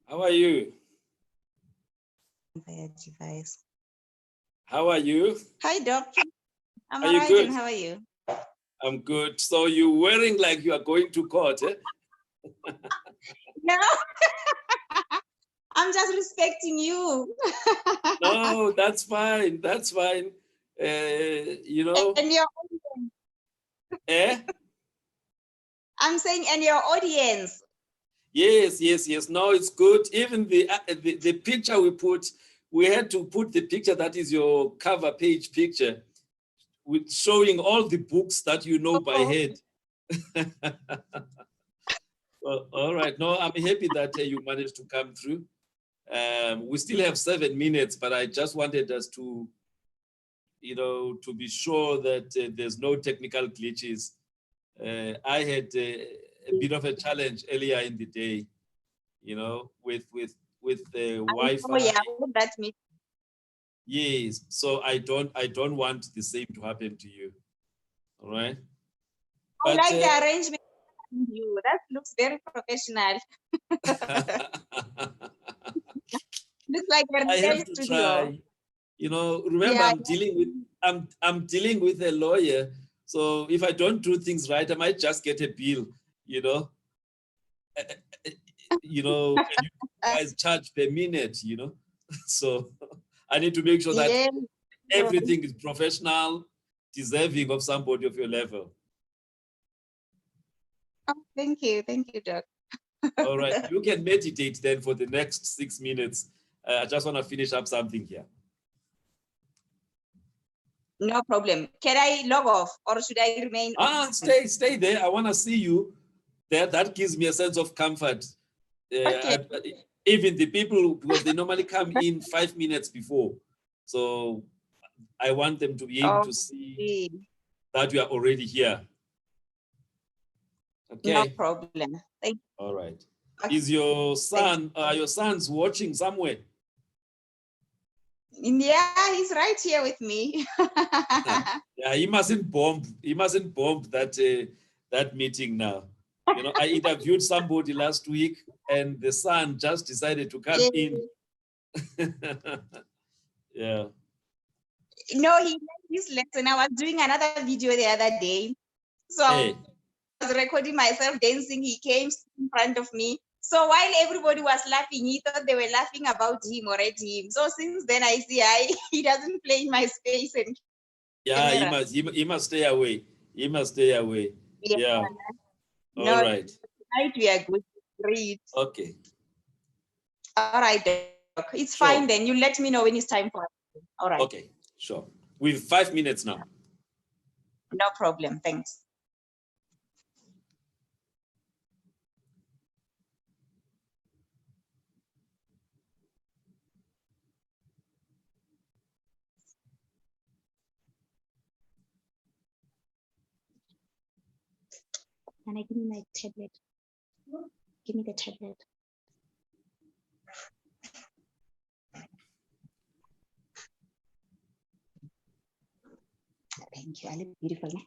How are you? Via device. How are you? Hi, doctor. I'm Are all you right, good? and how are you? I'm good. So you're wearing like you are going to court, eh? No, I'm just respecting you. No, that's fine. That's fine. You know, And your audience. eh? I'm saying, and your audience. Yes, yes, yes. No, it's good. Even the picture we put, we had to put the picture that is your cover page picture with showing all the books that you know by Oh, head. Well, all right. No, I'm happy that you managed to come through. We still have 7 minutes, but I just wanted us to, to be sure that there's no technical glitches. I had a bit of a challenge earlier in the day, with the oh Wi-Fi. yeah, that me. Yes, so I don't want the same to happen to you. All right. I But like the arrangement. You that looks very professional. Looks like a I real have to studio. try. Remember, Yeah. I'm dealing with a lawyer. So if I don't do things right, I might just get a bill, you know. And you guys charge per minute, So I need to make sure that Yeah. everything is professional, deserving of somebody of your level. Oh, thank you, Doc. All right, you can meditate then for the next 6 minutes. I just want to finish up something here. No problem. Can I log off or should I remain on? Stay there. I want to see you there. That gives me a sense of comfort. Okay. Even the people, because they normally come in 5 minutes before. So I want them to be able to see that you are already here. No Okay. problem. Thank All right. you. Is your son's watching somewhere? Yeah, he's right here with me. Yeah, he mustn't bomb. He mustn't bomb that meeting now. I interviewed somebody last week, and the son just decided to come in. Yeah. No, he learned his lesson. I was doing another video the other day. So Hey. I was recording myself dancing. He came in front of me. So while everybody was laughing, he thought they were laughing about him or at him. So since then, I see he doesn't play in my space and Yeah, he camera. must. He must stay away. He must stay away. Yeah. All No, right. tonight we are good. Great. Okay. All right, Doc. It's Sure. fine then. You let me know when it's time for it. All right. Okay. Sure. With 5 minutes now. No problem. Thanks. Can I give me my tablet? Give me the tablet. Thank you. I look beautiful. Eh?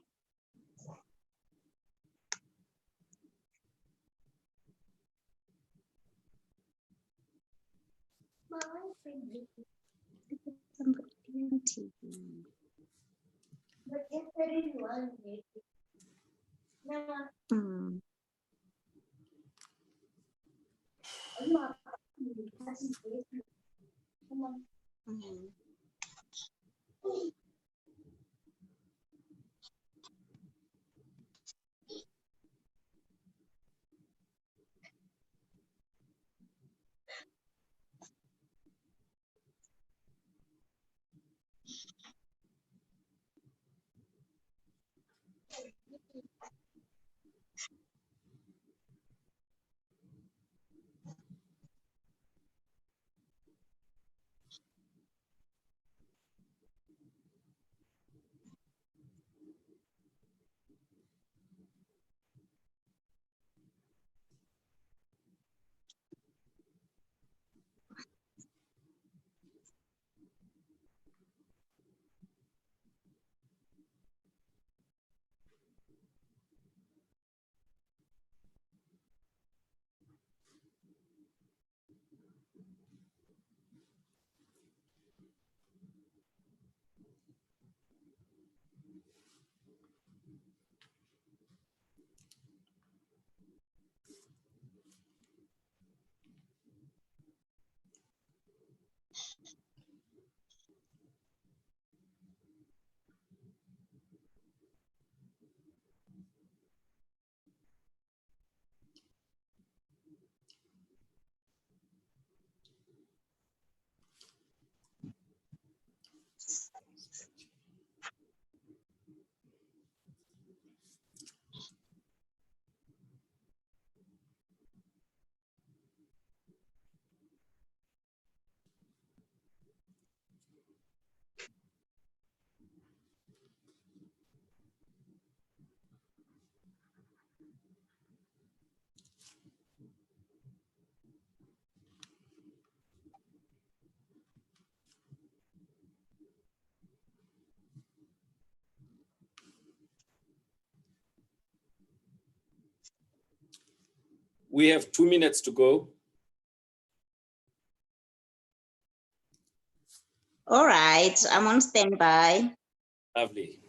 Mm. Mm. We have 2 minutes to go. All right, I'm on standby. Lovely.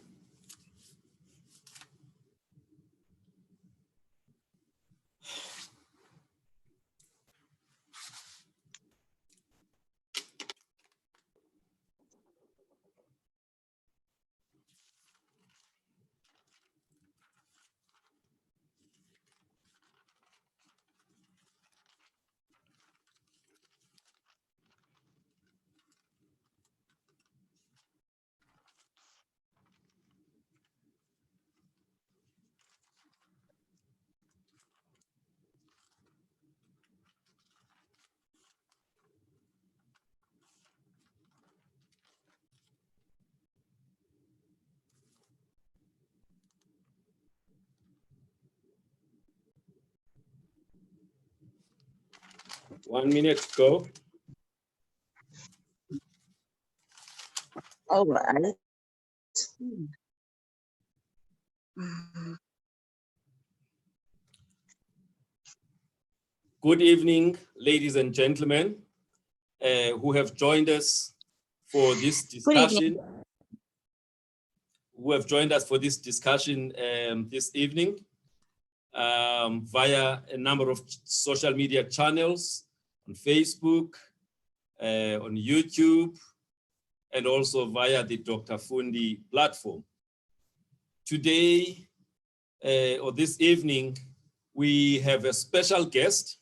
One minute to go. All right. Good evening, ladies and gentlemen, who have joined us for this discussion. Who have joined us for this discussion this evening via a number of social media channels on Facebook, on YouTube, and also via the Dr. Fundi platform. Today, or this evening, we have a special guest,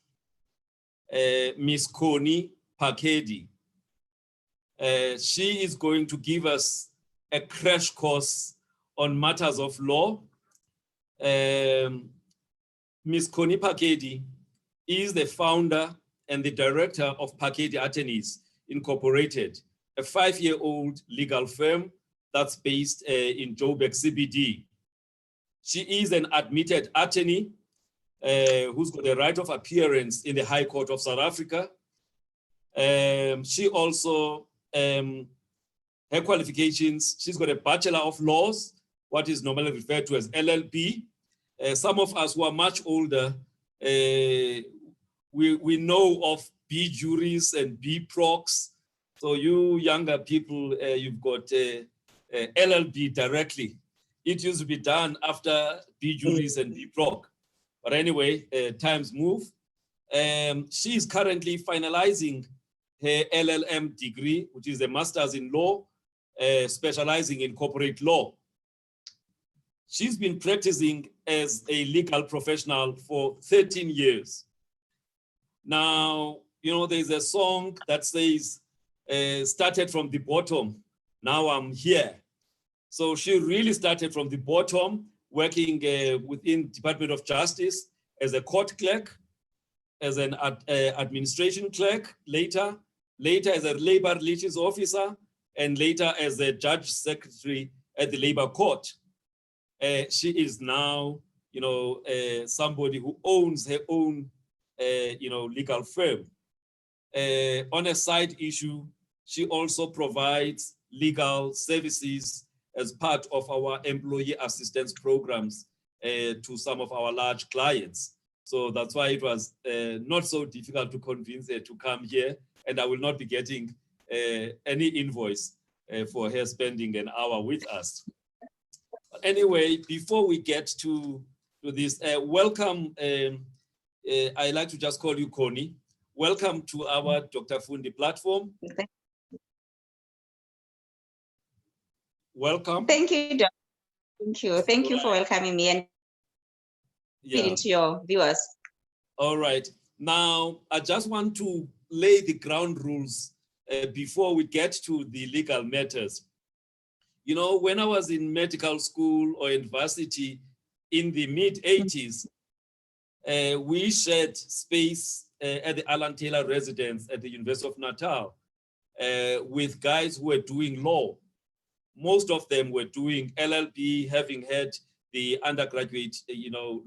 Miss Connie Pakedi. She is going to give us a crash course on matters of law. Ms. Connie Pakedi is the founder and the director of Pakedi Attorneys Incorporated, a 5-year-old legal firm that's based in Joburg CBD. She is an admitted attorney who's got the right of appearance in the High Court of South Africa. She also, her qualifications, she's got a Bachelor of Laws, what is normally referred to as LLB. Some of us who are much older, we know of B juries and B procs. So you younger people, you've got LLB directly. It used to be done after B juries and B proc. But anyway, times move. She is currently finalizing her LLM degree, which is a master's in law, specializing in corporate law. She's been practicing as a legal professional for 13 years. Now, you know, there's a song that says, started from the bottom, now I'm here. So she really started from the bottom, working within Department of Justice as a court clerk, as an administration clerk, later as a labor relations officer, and later as a judge secretary at the labor court. She is now, you know, somebody who owns her own, you know, legal firm. On a side issue, she also provides legal services as part of our employee assistance programs to some of our large clients. So that's why it was not so difficult to convince her to come here, and I will not be getting any invoice for her spending an hour with us. Anyway, before we get to this, welcome. I like to just call you Connie. Welcome to our Dr. Fundi platform. Welcome. Thank you, Doc. Thank you. Thank you for welcoming me and speaking to your viewers. All right. Now, I just want to lay the ground rules before we get to the legal matters. You know, when I was in medical school or university in the mid-80s, we shared space at the Alan Taylor residence at the University of Natal with guys who were doing law. Most of them were doing LLB, having had the undergraduate, you know,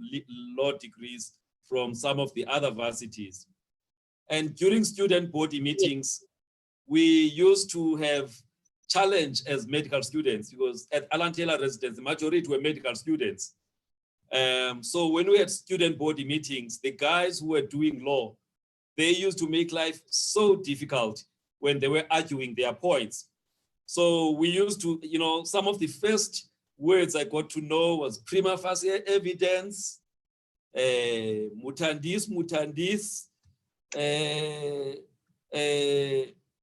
law degrees from some of the other varsities. And during student body meetings, we used to have challenge as medical students, because at Alan Taylor residence, the majority were medical students. So when we had student body meetings, the guys who were doing law, they used to make life so difficult when they were arguing their points. So we used to, you know, some of the first words I got to know was prima facie evidence, mutandis,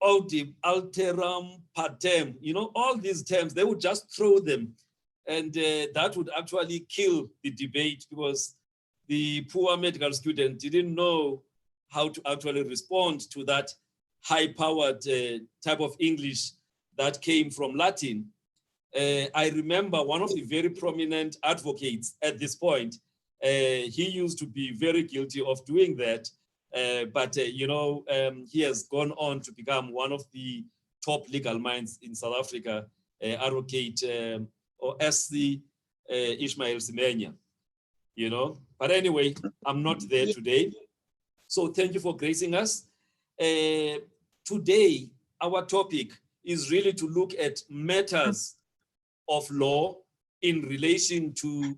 alteram partem, you know, all these terms, they would just throw them. And that would actually kill the debate because the poor medical student didn't know how to actually respond to that high-powered type of English that came from Latin. I remember one of the very prominent advocates at this point, he used to be very guilty of doing that. But he has gone on to become one of the top legal minds in South Africa, advocate or SC Ishmael Semenya, you know. But anyway, I'm not there today. So thank you for gracing us. Today, our topic is really to look at matters of law in relation to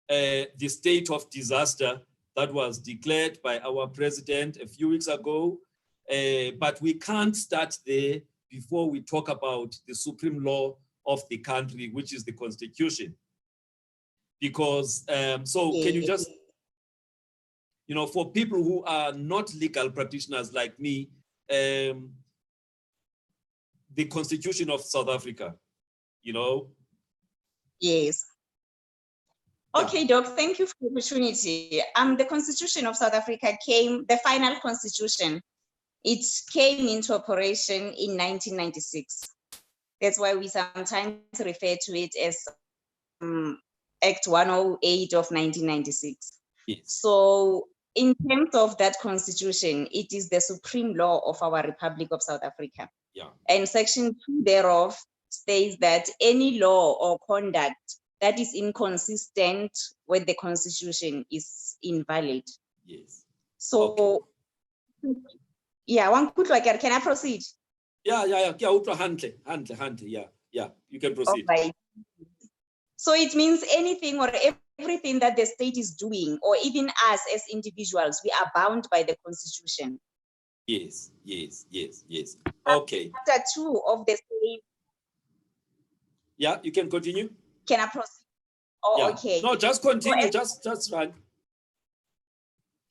the state of disaster that was declared by our president a few weeks ago. But we can't start there before we talk about the supreme law of the country, which is the Constitution. Because, can you just, you know, for people who are not legal practitioners like me, the Constitution of South Africa, you know? Yes. Okay, Doc, thank you for the opportunity. The Constitution of South Africa the final constitution, it came into operation in 1996. That's why we sometimes refer to it as Act 108 of 1996. Yes. So in terms of that constitution, it is the supreme law of our Republic of South Africa. Yeah. And section 2 thereof states that any law or conduct that is inconsistent with the constitution is invalid. Yes. So, yeah, one could can I proceed? Yeah, you can proceed. All right. So it means anything or everything that the state is doing, or even us as individuals, we are bound by the constitution. Yes. Okay. Chapter 2 of the state. Yeah, you can continue. Can I proceed? Oh, yeah. Okay. No, just continue. Just run.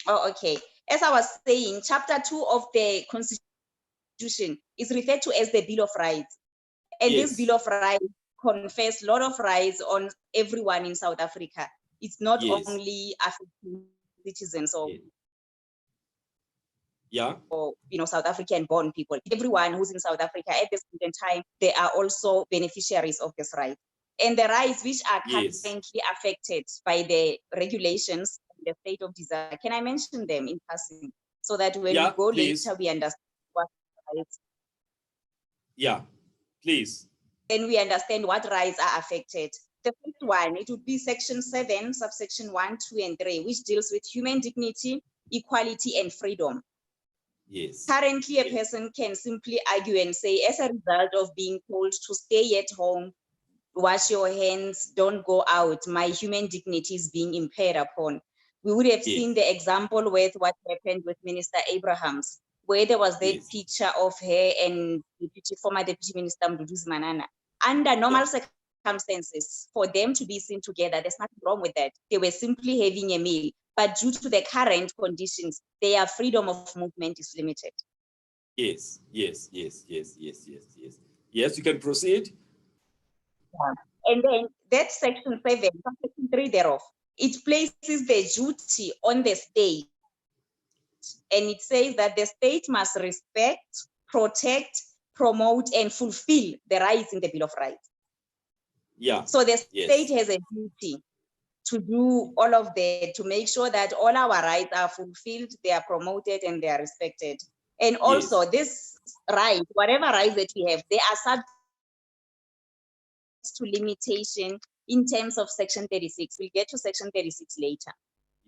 Oh, okay. As I was saying, chapter 2 of the Constitution is referred to as the Bill of Rights. And Yes. this Bill of Rights confers a lot of rights on everyone in South Africa. It's not only African citizens or South African born people. Everyone who's in South Africa at this point in time, they are also beneficiaries of this right. And the rights which are currently affected by the regulations in the state of disaster, can I mention them in passing so that when we go later, we understand what rights? Yeah, please. Then we understand what rights are affected. The first one, it would be section 7, subsection 1, 2, and 3, which deals with human dignity, equality, and freedom. Yes. Currently, a person can simply argue and say, as a result of being told to stay at home, wash your hands, don't go out, my human dignity is being impaired upon. We would have seen the example with what happened with Minister Abrahams, where there was that picture of her and former Deputy Minister Mduduzi Manana. Under normal circumstances, for them to be seen together, there's nothing wrong with that. They were simply having a meal. But due to the current conditions, their freedom of movement is limited. Yes, you can proceed. And then that section 7, section 3 thereof, it places the duty on the state. And it says that the state must respect, protect, promote, and fulfill the rights in the Bill of Rights. Yeah. So the state has a duty to do all of that, to make sure that all our rights are fulfilled, they are promoted, and they are respected. And also this right, whatever rights that we have, they are subject to limitation in terms of section 36. We'll get to section 36 later.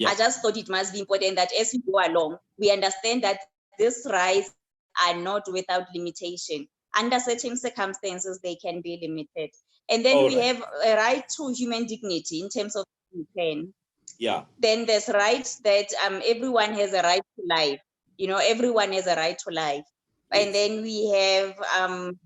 I just thought it must be important that as we go along, we understand that these rights are not without limitation. Under certain circumstances, they can be limited. And then we have a right to human dignity in terms of 10. Yeah. Then there's rights that everyone has a right to life. Everyone has a right to life. And Yes. then we have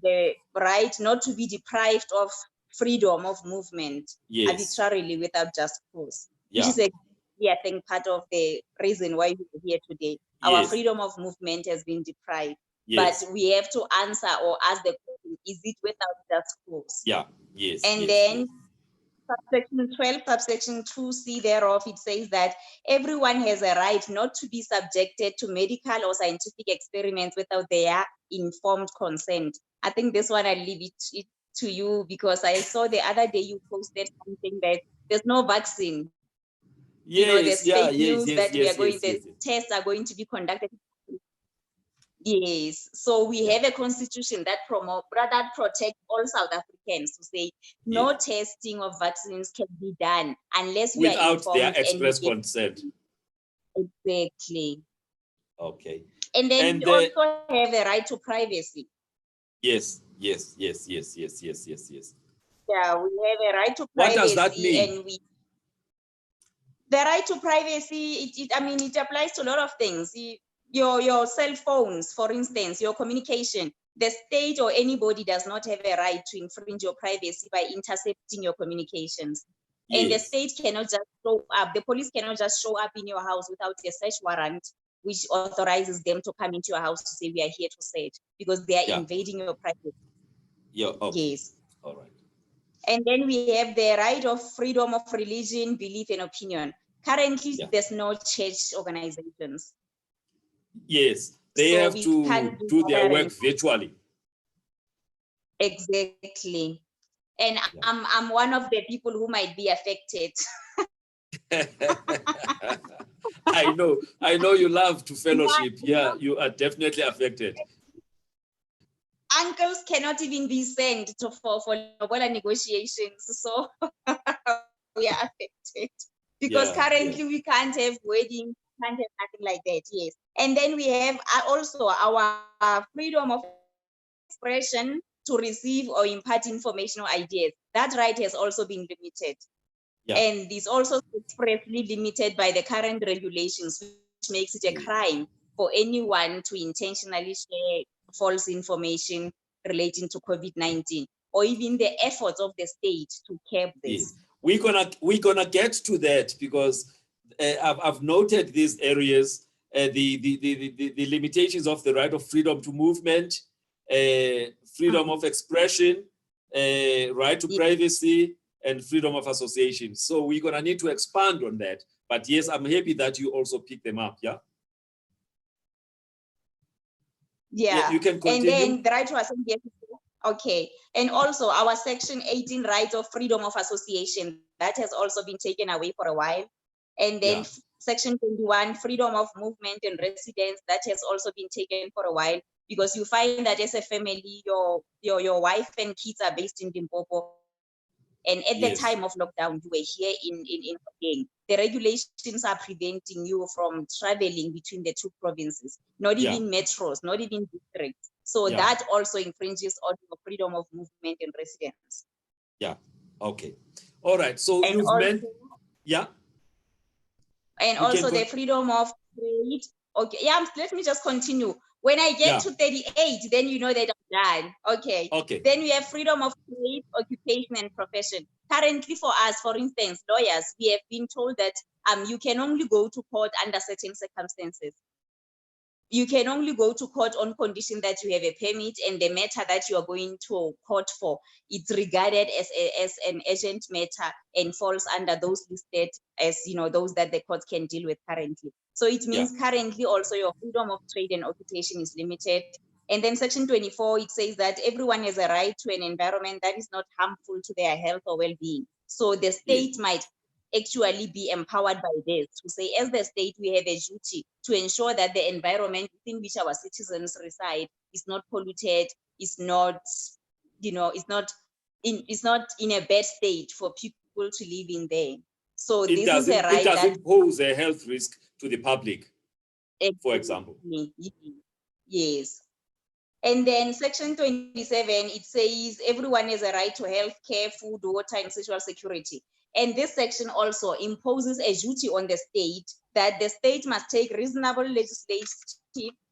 the right not to be deprived of freedom of movement Yes. arbitrarily without just cause, which Yeah. is exactly, I think, part of the reason why we're here today. Our Yes. freedom of movement has been deprived, Yes. but we have to answer or ask the question, is it without just cause? Yeah. Yes. And Yes. then Yes. subsection 12, subsection 2C thereof, it says that everyone has a right not to be subjected to medical or scientific experiments without their informed consent. I think this one I leave it to you, because I saw the other day you posted something that there's no vaccine. Yes. There's Yeah. fake Yes. news Yes. that Yes. Yes. the Yes. Yes. tests are going to be conducted. Yes, so we Yeah. have a constitution that protects all South Africans to say Yes. no testing of vaccines can be done unless we are Without their informed and we express get consent. exactly. Okay. And then And we also have a right to privacy. yes. Yes. Yes. Yes. Yes. Yes. Yes. Yes. Yeah, we have a right to What does that privacy, mean? and the right to privacy, it applies to a lot of things. Your cell phones, for instance, your communication. The state or anybody does not have a right to infringe your privacy by intercepting your communications. And the Yes. state cannot just show up, the police cannot just show up in your house without a search warrant, which authorizes them to come into your house to say, we are here to search, because they are Yeah. invading your privacy. Yeah. Okay. Yes. All right. And then we have the right of freedom of religion, belief, and opinion. Currently, Yeah. there's no church organizations. Yes. They So have we to can't do their work currently. virtually. Exactly. And Yeah. I'm one of the people who might be affected. I know you love to fellowship. Yeah, you are definitely affected. Uncles cannot even be sent for Lobola negotiations. So we are affected. Because Yeah. currently we can't have weddings, can't have nothing like that. Yes. And then we have also our freedom of expression to receive or impart information or ideas. That right has also been limited. Yeah. And is also expressly limited by the current regulations, which makes it a crime for anyone to intentionally share false information relating to COVID-19, or even the efforts of the state to curb this. Yes. We're gonna get to that, because I've noted these areas, the limitations of the right of freedom to movement, freedom of expression, right to privacy, and freedom of association. So we're gonna need to expand on that. But yes, I'm happy that you also pick them up. Yeah. Yeah. You can continue. And then the right to assembly. Okay. And also our section 18 right of freedom of association, that has also been taken away for a while. And then section 21, freedom of movement and residence, that has also been taken for a while, because you find that as a family, your wife and kids are based in Limpopo. And at the time of lockdown, you were here in Gauteng. The regulations are preventing you from traveling between the two provinces, not even metros, not even districts. So that also infringes on your freedom of movement and residence. Yeah. Okay. All right. So and you've also, meant, yeah. And you also the freedom of trade. Okay. Yeah. Let me just continue. When I get to 38, then you know that I'm done. Okay. Okay. Then we have freedom of trade, occupation, and profession. Currently, for us, for instance, lawyers, we have been told that you can only go to court under certain circumstances. You can only go to court on condition that you have a permit, and the matter that you are going to court for, it's regarded as an urgent matter and falls under those listed as, those that the court can deal with currently. So it means currently also your freedom of trade and occupation is limited. And then section 24, it says that everyone has a right to an environment that is not harmful to their health or well-being. So the state might actually be empowered by this to say, as the state, we have a duty to ensure that the environment within which our citizens reside is not polluted, is not, is not in a bad state for people to live in there. So this is a right it doesn't pose a health risk to the public, for example. Yes. And then section 27, it says everyone has a right to health care, food, water, and sexual security. And this section also imposes a duty on the state that the state must take reasonable legislative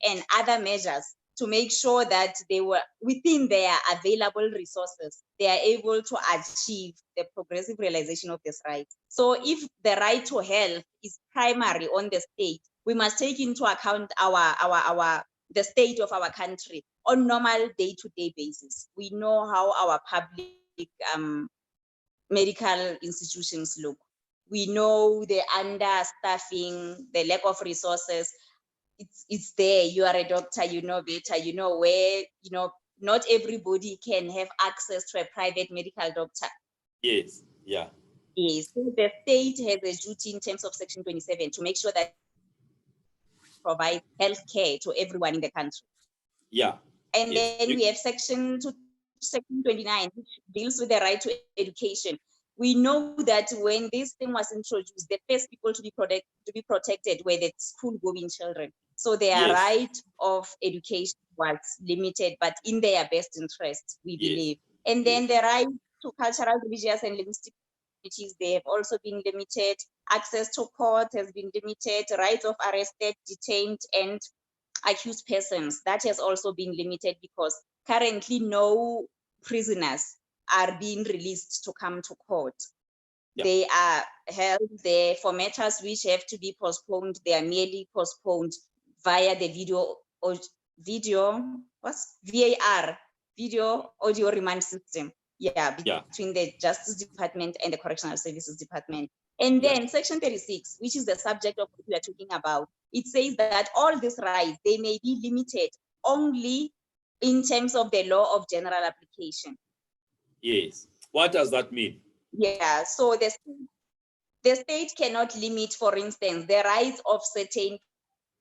and other measures to make sure that they were within their available resources, they are able to achieve the progressive realization of this right. So if the right to health is primary on the state, we must take into account the state of our country on normal day-to-day basis. We know how our public medical institutions look. We know the understaffing, the lack of resources. It's there. You are a doctor, you know better, you know where, not everybody can have access to a private medical doctor. Yes, yeah. Yes, so the state has a duty in terms of Section 27 to make sure that it provides health care to everyone in the country. Yeah. And yes. then we have Section 29, which deals with the right to education. We know that when this thing was introduced, the first people to be protected were the school-going children. So their Yes. right of education was limited, but in their best interest, we believe. And then the right to cultural, religious, and linguistic communities, they have also been limited. Access to court has been limited. Rights of arrested, detained, and accused persons, that has also been limited because currently no prisoners are being released to come to court. Yeah. They are held there for matters which have to be postponed. They are merely postponed via the VAR, video audio remand system. Yeah, between the Justice Department and the Correctional Services Department. And then Section 36, which is the subject of what we are talking about, it says that all these rights, they may be limited only in terms of the law of general application. Yes. What does that mean? Yeah, so the state cannot limit, for instance, the rights of certain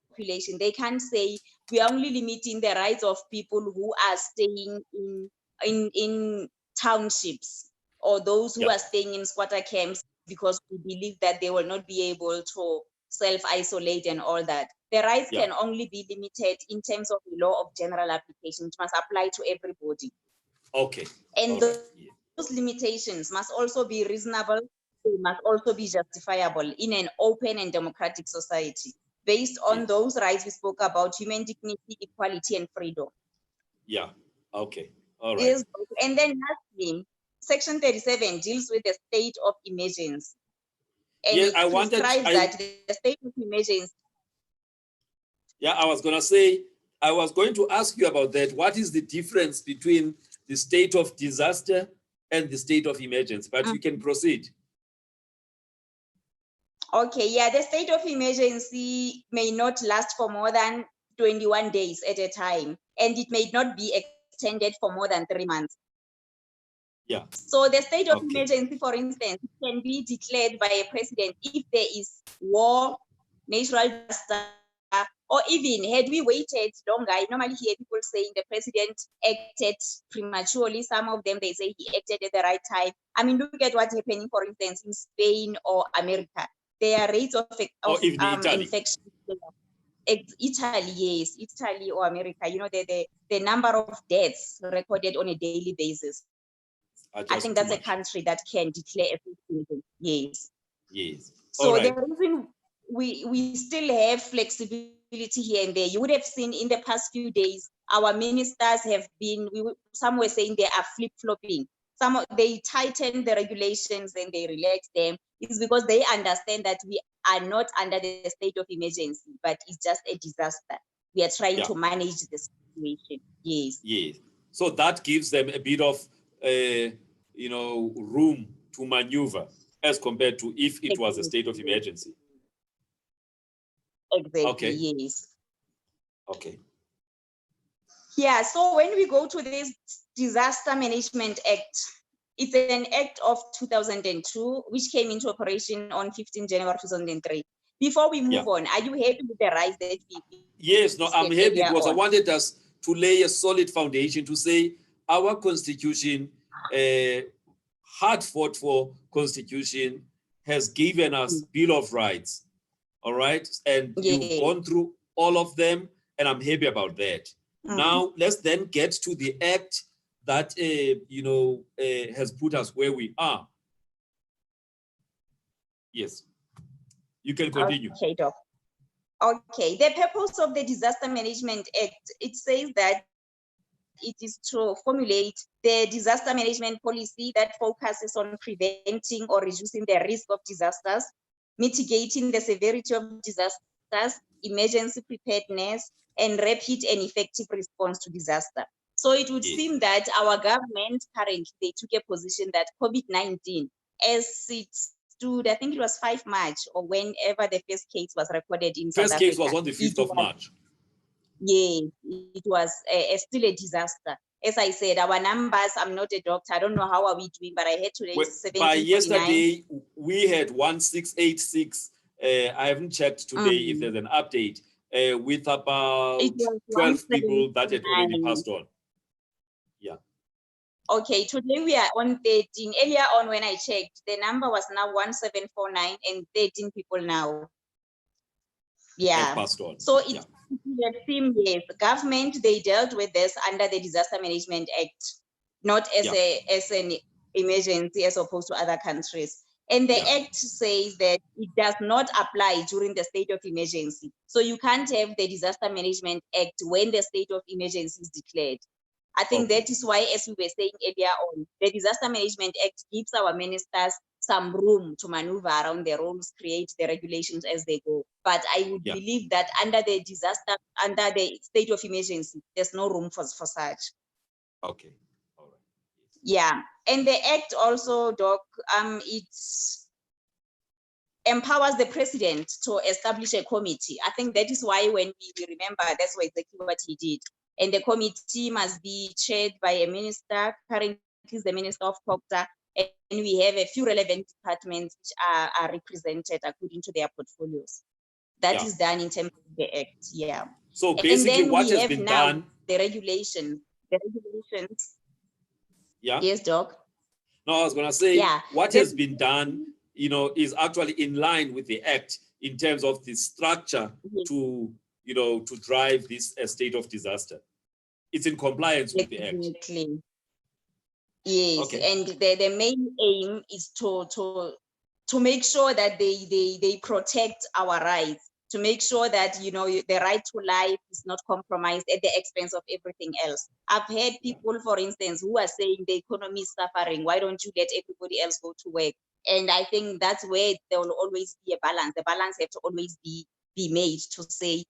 population. They can't say we are only limiting the rights of people who are staying in townships or those who are staying in squatter camps because we believe that they will not be able to self-isolate and all that. The rights can only be limited in terms of the law of general application, which must apply to everybody. Okay. And those limitations must also be reasonable. They must also be justifiable in an open and democratic society based on those rights we spoke about: human dignity, equality, and freedom. Yeah. Okay. All right. And then lastly, Section 37 deals with the state of emergency. And it prescribes that the state of emergency. Yeah, I was going to ask you about that. What is the difference between the state of disaster and the state of emergency? But you can proceed. Okay, yeah, the state of emergency may not last for more than 21 days at a time, and it may not be extended for more than 3 months. Yeah. So the state of emergency, for instance, can be declared by a president if there is war, natural disaster, or even had we waited longer. I normally hear people saying the president acted prematurely. Some of them, they say he acted at the right time. I mean, look at what's happening, for instance, in Spain or America. Their rates of infection. Italy, yes, Italy or America, the number of deaths recorded on a daily basis. I think that's a country that can declare a state. Yes. Yes. So the reason we still have flexibility here and there, you would have seen in the past few days, our ministers have been, some were saying they are flip-flopping. They tighten the regulations and they relax them. It's because they understand that we are not under the state of emergency, but it's just a disaster. We are trying to manage the situation. Yes. Yes. So that gives them a bit of, room to maneuver as compared to if it was a state of emergency. Exactly. Okay. Yes. Okay. Yeah. So when we go to this Disaster Management Act, it's an act of 2002, which came into operation on 15 January 2003. Before we move on, are you happy with the rights that we? Yes, no, I'm happy because I wanted us to lay a solid foundation to say our constitution, hard fought for constitution, has given us Bill of Rights. All right. And you've gone through all of them, and I'm happy about that. Now, let's then get to the act that, has put us where we are. Yes. You can continue. Okay, Doc. Okay, the purpose of the Disaster Management Act, it says that it is to formulate the disaster management policy that focuses on preventing or reducing the risk of disasters, mitigating the severity of disasters, emergency preparedness, and rapid and effective response to disaster. So it would Yes. seem that our government currently, they took a position that COVID-19, as it stood, I think it was 5 March or whenever the first case was recorded in South First Africa. case was on the 5th of March. Yeah, it was still a disaster. As I said, our numbers, I'm not a doctor. I don't know how are we doing, but I had today Well, 1749. by yesterday, we had 1686. I haven't checked today if there's an update with about It was 12 people that had already 179. passed on. Yeah. Okay, today we are on 13. Earlier on when I checked, the number was now 1749 and 13 people now. Yeah. Have passed on. So it seems, yes, government, they dealt with this under the Disaster Management Act, not as an emergency as opposed to other countries. And the act says that it does not apply during the state of emergency. So you can't have the Disaster Management Act when the state of emergency is declared. I think that is why, as we were saying earlier on, the Disaster Management Act gives our ministers some room to maneuver around the rules, create the regulations as they go. But I would believe that under the state of emergency, there's no room for such. Okay. All right. Yeah. And the act also, Doc, it empowers the president to establish a committee. I think that is why when we remember, that's exactly what he did. And the committee must be chaired by a minister, currently is the Minister of Culture, and we have a few relevant departments which are represented according to their portfolios. That is done in terms of the act, yeah. So basically what has been done, the regulations. Yeah. Yes, Doc. No, I was gonna say what has been done, is actually in line with the act in terms of the structure to, to drive this state of disaster. It's in compliance with the act. Exactly. Yes, Okay. and the main aim is to make sure that they protect our rights, to make sure that the right to life is not compromised at the expense of everything else. I've heard people, for instance, who are saying the economy is suffering. Why don't you let everybody else go to work? And I think that's where there will always be a balance. The balance has to always be made to say,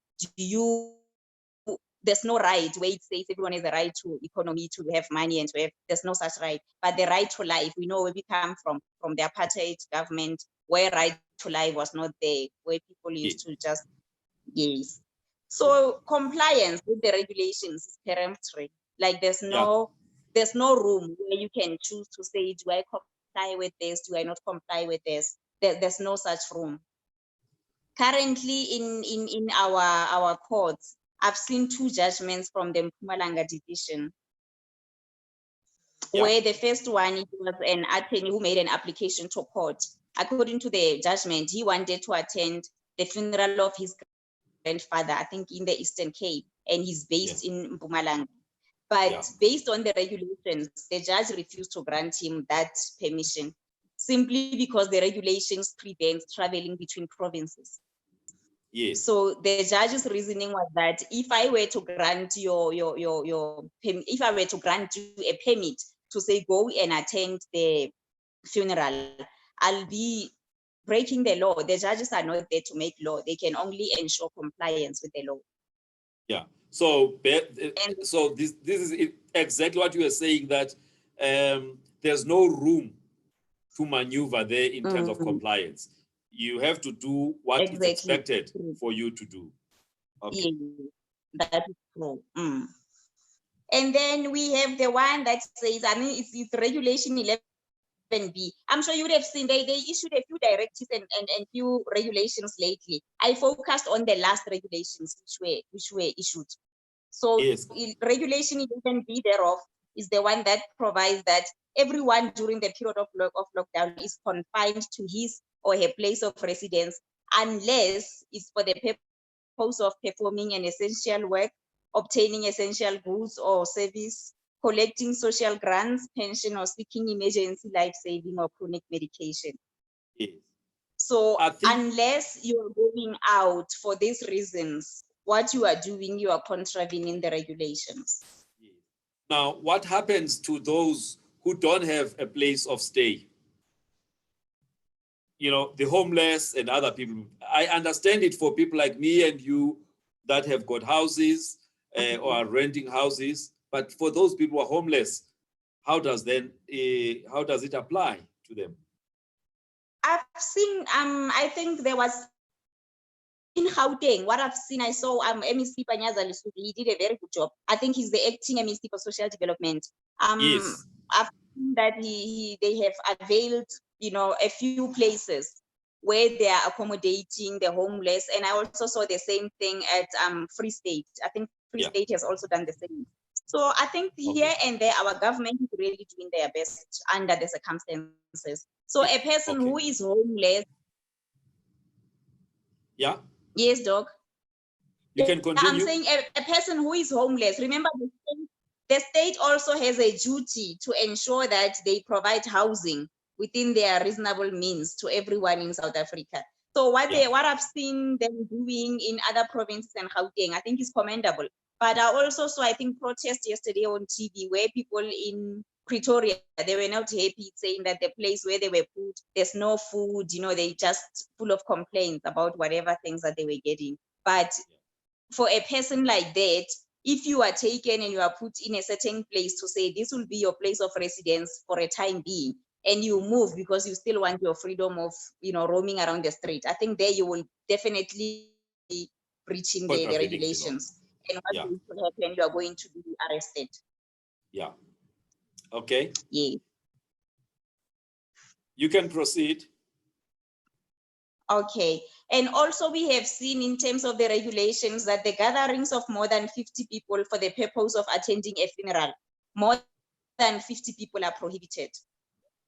there's no right where it says everyone has the right to economy, to have money, and to have, there's no such right. But the right to life, we know where we come from the apartheid government, where right to life was not there, where people used to just, So compliance with the regulations is peremptory. Like there's no room where you can choose to say, do I comply with this? Do I not comply with this? There's no such room. Currently in our courts, I've seen 2 judgments from the Mpumalanga division, where the first one, it was an attorney who made an application to court. According to the judgment, he wanted to attend the funeral of his grandfather, I think in the Eastern Cape, and he's based in Mpumalanga. But based on the regulations, the judge refused to grant him that permission, simply because the regulations prevent traveling between provinces. Yes. So the judge's reasoning was that if I were to grant if I were to grant you a permit to say go and attend the funeral, I'll be breaking the law. The judges are not there to make law; they can only ensure compliance with the law. Yeah. So this is exactly what you were saying, that there's no room to maneuver there in terms of compliance. You have to do what is expected for you to do. Okay. Yeah, that is true. And then we have the one that says, I mean, it's regulation 11B. I'm sure you would have seen they issued a few directives and few regulations lately. I focused on the last regulations which were issued. So regulation 11B thereof is the one that provides that everyone during the period of lockdown is confined to his or her place of residence unless it's for the purpose of performing an essential work, obtaining essential goods or service, collecting social grants, pension, or seeking emergency life-saving or chronic medication. Yes. So I think unless you're going out for these reasons, what you are doing, you are contravening the regulations. now what happens to those who don't have a place of stay? You know, the homeless and other people. I understand it for people like me and you that have got houses or are renting houses, but for those people who are homeless, how does it apply to them? I've seen, I think there was in Gauteng, what I've seen, I saw MEC Panyaza Lesupi, he did a very good job. I think he's the acting MEC for social development. Yes. I've seen that they have availed, you know, a few places where they are accommodating the homeless. And I also saw the same thing at Free State. I think Free State has also done the same. So I think here and there, our government is really doing their best under the circumstances. So a person who is homeless. Yeah. Yes, Doc. You can continue. I'm saying a person who is homeless, remember the state also has a duty to ensure that they provide housing within their reasonable means to everyone in South Africa. So what I've seen them doing in other provinces and Gauteng, I think is commendable. But I also saw, I think, protest yesterday on TV where people in Pretoria, they were not happy, saying that the place where they were put, there's no food, you know, they just full of complaints about whatever things that they were getting. But for a person like that, if you are taken and you are put in a certain place to say this will be your place of residence for a time being, and you move because you still want your freedom of, you know, roaming around the street, I think there you will definitely be breaching the regulations. And what will happen, you are going to be arrested. Yeah. Okay. Yeah. You can proceed. Okay. And also we have seen in terms of the regulations that the gatherings of more than 50 people for the purpose of attending a funeral, more than 50 people are prohibited.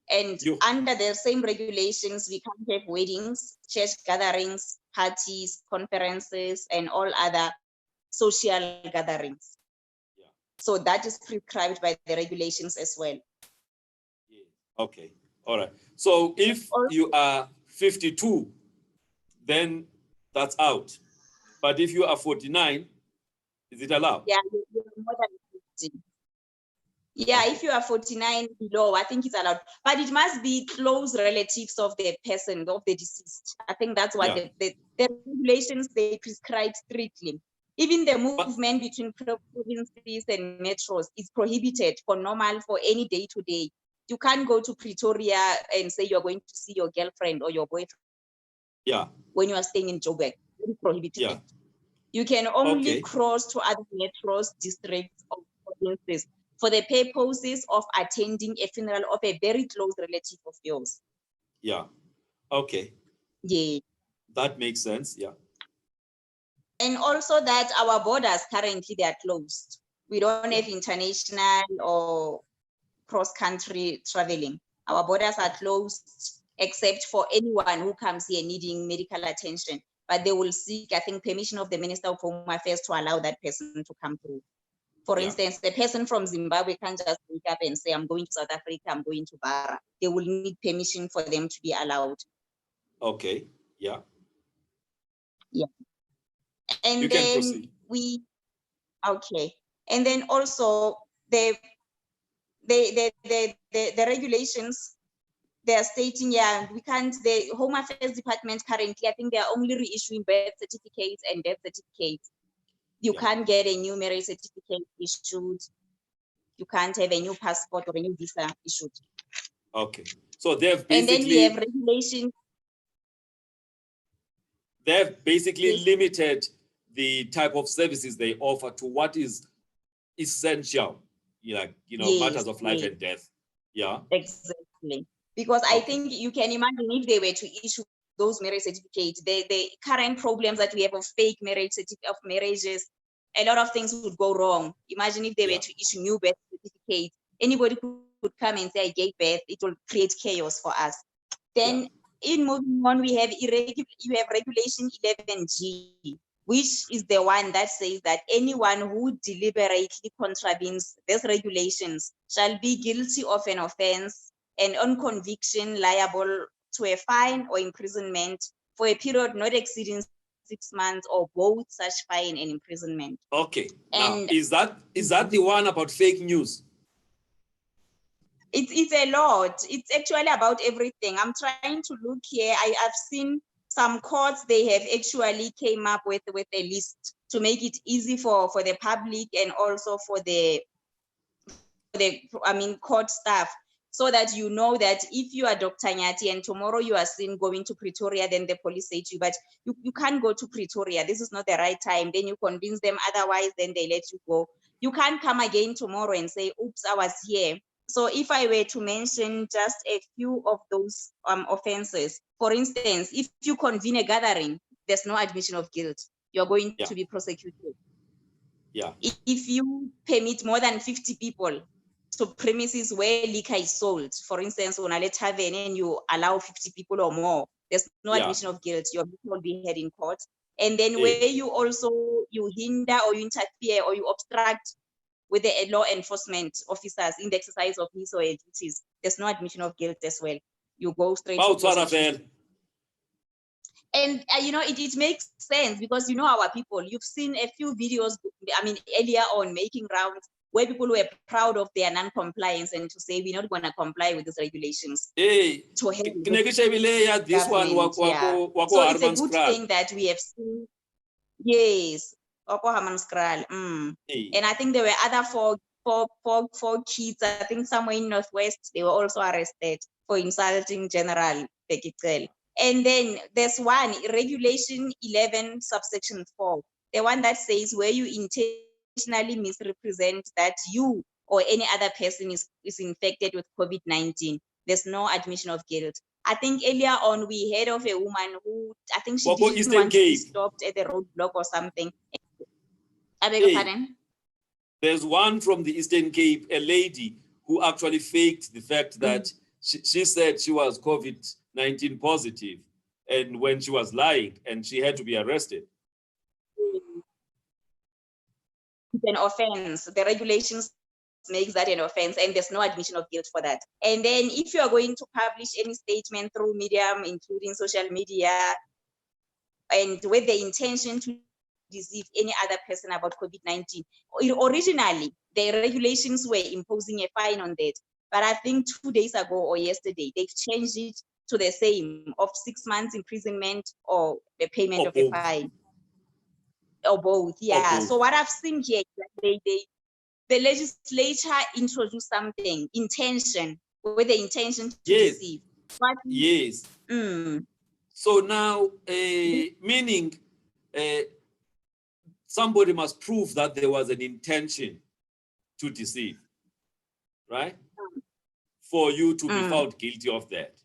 And under the same regulations, we can't have weddings, church gatherings, parties, conferences, and all other social gatherings. Yeah. So that is prescribed by the regulations as well. Yeah. Okay. All right. So if you are 52, then that's out. But if you are 49, is it allowed? Yeah, you're more than 50. Yeah, if you are 49 below, I think it's allowed. But it must be close relatives of the person, of the deceased. I think that's what the regulations, they prescribe strictly. Even the movement between provinces and metros is prohibited for normal, for any day-to-day. You can't go to Pretoria and say you're going to see your girlfriend or your boyfriend. Yeah. When you are staying in Joburg, it's prohibited. Yeah. You can only cross to other metros, districts, or provinces for the purposes of attending a funeral of a very close relative of yours. Yeah. Okay. Yeah. That makes sense. Yeah. And also that our borders currently, they are closed. We don't have international or cross-country traveling. Our borders are closed except for anyone who comes here needing medical attention. But they will seek, I think, permission of the Minister of Home Affairs to allow that person to come through. For instance, the person from Zimbabwe can't just wake up and say, I'm going to South Africa, I'm going to Bara. They will need permission for them to be allowed. Okay. Yeah. Yeah. And you then proceed. Okay. And then also the regulations, they are stating, we can't, the Home Affairs Department currently, I think they are only reissuing birth certificates and death certificates. You can't get a new marriage certificate issued. You can't have a new passport or a new visa issued. Okay. So they have basically... And then we have regulations. They have basically limited the type of services they offer to what is essential, matters of life and death. Yeah. Exactly. Because I think you can imagine if they were to issue those marriage certificates, the current problems that we have of fake marriages, a lot of things would go wrong. Imagine if they were to issue new birth certificates, anybody could come and say, I gave birth, it will create chaos for us. Then in moving on, you have regulation 11G, which is the one that says that anyone who deliberately contravenes these regulations shall be guilty of an offense and on conviction liable to a fine or imprisonment for a period not exceeding 6 months, or both such fine and imprisonment. Okay. Now, And is that the one about fake news? it's a lot. It's actually about everything. I'm trying to look here. I've seen some courts, they have actually came up with a list to make it easy for the public and also for the court staff, so that you know that if you are Dr. Nyati and tomorrow you are seen going to Pretoria, then the police say to you, but you can't go to Pretoria, this is not the right time. Then you convince them otherwise, then they let you go. You can't come again tomorrow and say, oops, I was here. So if I were to mention just a few of those offenses, for instance, if you convene a gathering, there's no admission of guilt. You're going to be prosecuted. Yeah. If you permit more than 50 people to premises where liquor is sold, for instance, on a tavern, and you allow 50 people or more, there's no admission of guilt. Your people will be heard in court. And then where you hinder or you interfere or you obstruct with the law enforcement officers in the exercise of his or her duties, there's no admission of guilt as well. You go straight to prosecution. And it makes sense because our people. You've seen a few videos, earlier on, making rounds where people were proud of their non-compliance and to say we're not going to comply with these regulations. Hey, to help this one, so it's a good thing that we have seen. Yes, and I think there were other four kids. I think somewhere in Northwest, they were also arrested for insulting General Bekitel. And then there's one, Regulation 11, subsection 4, the one that says where you intentionally misrepresent that you or any other person is infected with COVID-19, there's no admission of guilt. I think earlier on we heard of a woman who, I think she didn't want to be stopped at the roadblock or something. I beg your pardon? There's one from the Eastern Cape, a lady who actually faked the fact that she said she was COVID-19 positive, and when she was lying, and she had to be arrested. It's an offense. The regulations makes that an offense, and there's no admission of guilt for that. And then if you are going to publish any statement through medium, including social media, and with the intention to deceive any other person about COVID-19, originally the regulations were imposing a fine on that. But I think 2 days ago or yesterday, they've changed it to the same of 6 months imprisonment or the payment of a fine. Or both, yeah. So what I've seen here is that the legislature introduced something, intention, with the intention to deceive. Yes. So now, meaning somebody must prove that there was an intention to deceive, right? For you to be found guilty of that.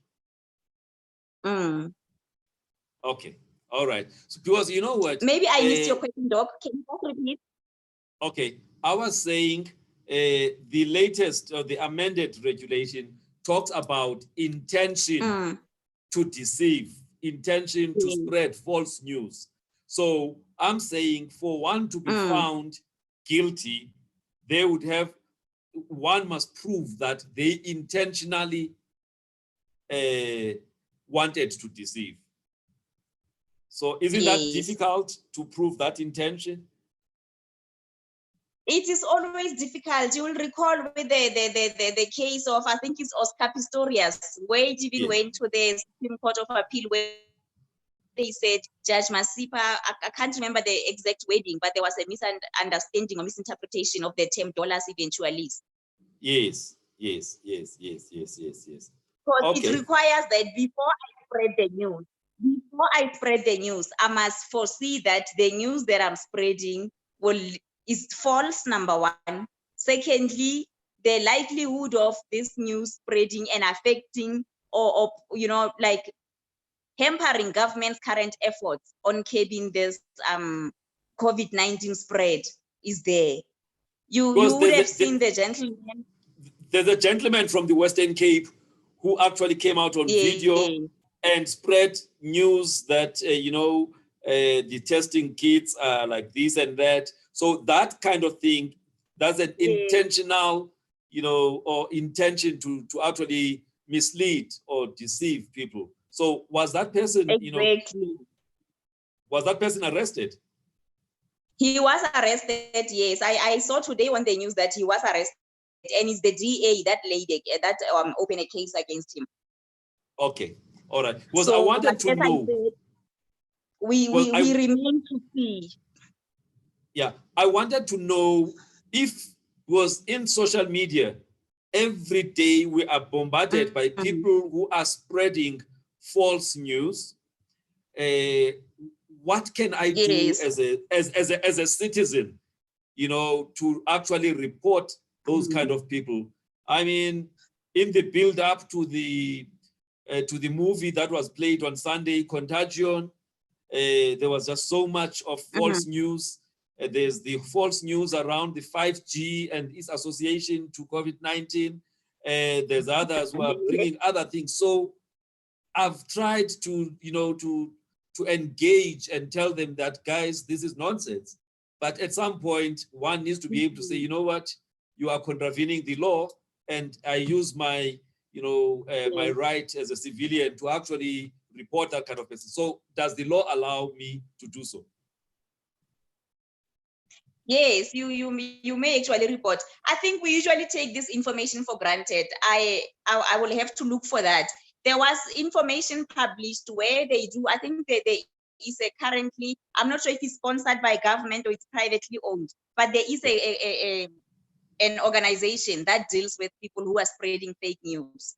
Okay. All right. So because you know what? Maybe I missed your question, Doc. Can you repeat? Okay. I was saying the latest or the amended regulation talks about intention to deceive, intention to spread false news. So I'm saying for one to be found guilty, one must prove that they intentionally wanted to deceive. So isn't that difficult to prove that intention? It is always difficult. You will recall with the case of, I think it's Oscar Pistorius, where it even went to the Supreme Court of Appeal, where they said Judge Masipa, I can't remember the exact wording, but there was a misunderstanding or misinterpretation of the term dolus eventualis. Yes. Because it requires that before I spread the news, I must foresee that the news that I'm spreading is false, number one. Secondly, the likelihood of this news spreading and affecting or like hampering government's current efforts on curbing this COVID-19 spread is there. You would have seen the gentleman. There's a gentleman from the Western Cape who actually came out on video and spread news that, the testing kits are like this and that. So that kind of thing, that's an intentional, or intention to actually mislead or deceive people. So was that person, Exactly. was that person arrested? He was arrested, yes. I saw today on the news that he was arrested, and it's the DA, that lady, that opened a case against him. Okay, all right. Because I So, wanted to as I know. said, we remain to see. Yeah, I wanted to know if was in social media, every day we are bombarded by people who are spreading false news. What can I do Yes. as a citizen, to actually report those kind of people? I mean, in the build up to the movie that was played on Sunday, Contagion, there was just so much of false news. There's the false news around the 5G and its association to COVID-19. There's others who are bringing other things. So I've tried to, to engage and tell them that, guys, this is nonsense. But at some point, one needs to be able to say, you know what, you are contravening the law, and I use my, my right as a civilian to actually report that kind of person. So does the law allow me to do so? Yes, you may actually report. I think we usually take this information for granted. I will have to look for that. There was information published where they do, I think there is a currently, I'm not sure if it's sponsored by government or it's privately owned, but there is an organization that deals with people who are spreading fake news.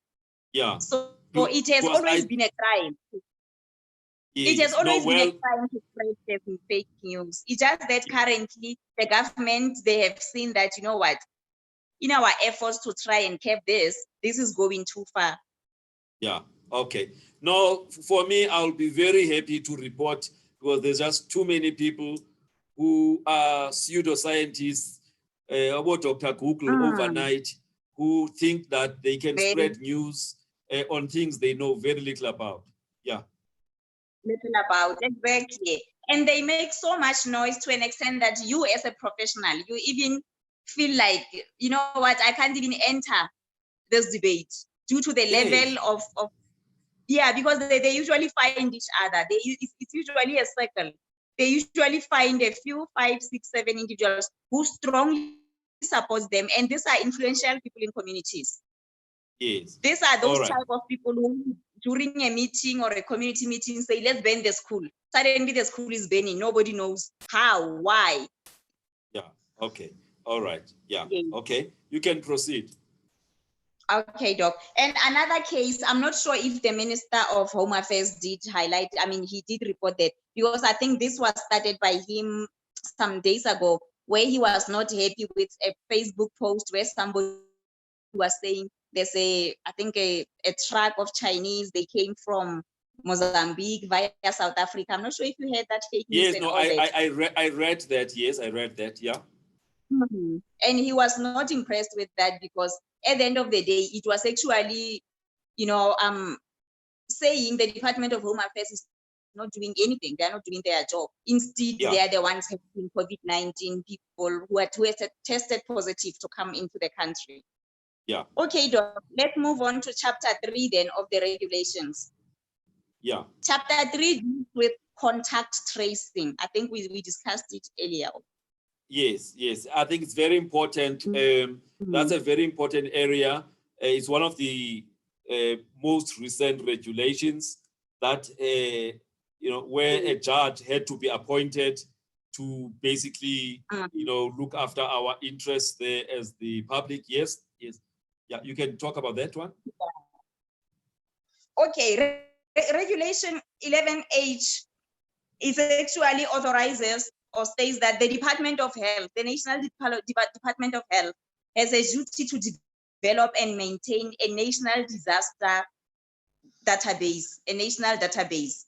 Yeah. So it has always been a crime. Yes. It has always been a crime to spread fake news. It's just that currently the government, they have seen that, you know what, in our efforts to try and cap this is going too far. Yeah, okay. No, for me, I'll be very happy to report, because there's just too many people who are pseudoscientists, about Dr. Google overnight, who think that they can spread news on things they know very little about. Yeah. Little about, exactly. And they make so much noise to an extent that you as a professional, you even feel like, you know what, I can't even enter this debate due to the level of yeah, because they usually find each other. It's usually a circle. They usually find a few, 5, 6, 7 individuals who strongly support them. And these are influential people in communities. Yes. These are those type of people who, during a meeting or a community meeting, say, let's burn the school. Suddenly the school is burning. Nobody knows how, why. Yeah, okay. All right. Yeah, okay. You can proceed. Okay, Doc. And another case, I'm not sure if the Minister of Home Affairs did highlight, I mean, he did report that, because I think this was started by him some days ago, where he was not happy with a Facebook post where somebody was saying there's I think a truck of Chinese, they came from Mozambique via South Africa. I'm not sure if you heard that fake news. Yes, no, I read that. Yes, I read that. Yeah. And he was not impressed with that, because at the end of the day, it was actually, saying the Department of Home Affairs is not doing anything. They're not doing their job. Instead, they are the ones having COVID-19 people who are tested positive to come into the country. Yeah. Okay, Doc, let's move on to chapter 3 then of the regulations. Yeah. Chapter 3 deals with contact tracing. I think we discussed it earlier. Yes, yes. I think it's very important. That's a very important area. It's one of the most recent regulations that, where a judge had to be appointed to basically, look after our interests there as the public. Yes, yes. Yeah, you can talk about that one. Okay, Regulation 11H is actually authorizes or states that the Department of Health, the National Department of Health, has a duty to develop and maintain a national disaster database, a national database.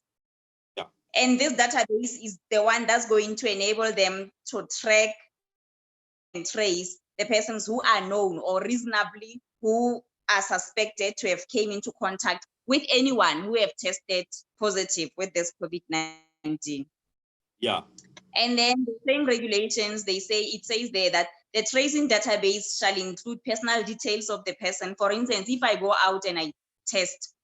Yeah. And this database is the one that's going to enable them to track and trace the persons who are known or reasonably who are suspected to have came into contact with anyone who have tested positive with this COVID-19. Yeah. And then the same regulations, it says there that the tracing database shall include personal details of the person. For instance, if I go out and I test